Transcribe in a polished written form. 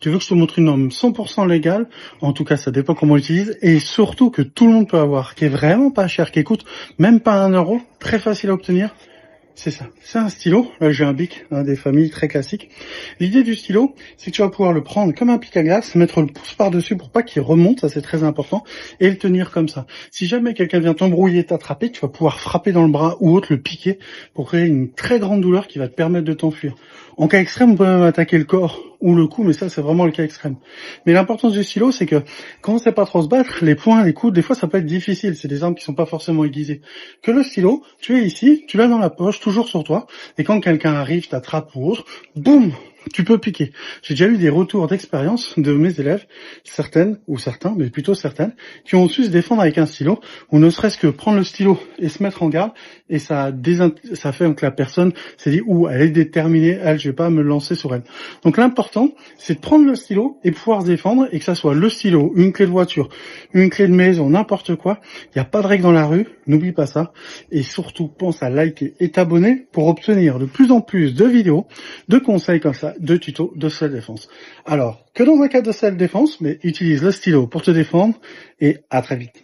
Tu veux que je te montre une norme 100% légale, en tout cas ça dépend comment on l'utilise, et surtout que tout le monde peut avoir, qui est vraiment pas cher, qui coûte même pas 1 euro, très facile à obtenir. C'est ça, c'est un stylo. Là j'ai un bic, des familles très classiques. L'idée du stylo, c'est que tu vas pouvoir le prendre comme un pic à glace, mettre le pouce par-dessus pour pas qu'il remonte, ça c'est très important, et le tenir comme ça. Si jamais quelqu'un vient t'embrouiller, t'attraper, tu vas pouvoir frapper dans le bras ou autre, le piquer, pour créer une très grande douleur qui va te permettre de t'enfuir. En cas extrême, on peut même attaquer le corps ou le cou, mais ça c'est vraiment le cas extrême. Mais l'importance du stylo, c'est que quand on sait pas trop se battre, les poings, les coudes, des fois ça peut être difficile, c'est des armes qui sont pas forcément aiguisées. Que le stylo, tu es ici, tu l'as dans la poche, toujours sur toi, et quand quelqu'un arrive, t'attrape ou autre, boum, tu peux piquer. J'ai déjà eu des retours d'expérience de mes élèves, certaines ou certains, mais plutôt certaines, qui ont su se défendre avec un stylo, ou ne serait-ce que prendre le stylo et se mettre en garde, et ça fait que la personne s'est dit, elle est déterminée, je vais pas me lancer sur elle. Donc l'important, c'est de prendre le stylo et pouvoir se défendre, et que ça soit le stylo, une clé de voiture, une clé de maison, n'importe quoi. Il n'y a pas de règle dans la rue, n'oublie pas ça. Et surtout, pense à liker et t'abonner pour obtenir de plus en plus de vidéos, de conseils comme ça, de tutos de self-défense. Alors, que dans un cas de self-défense, mais utilise le stylo pour te défendre, et à très vite.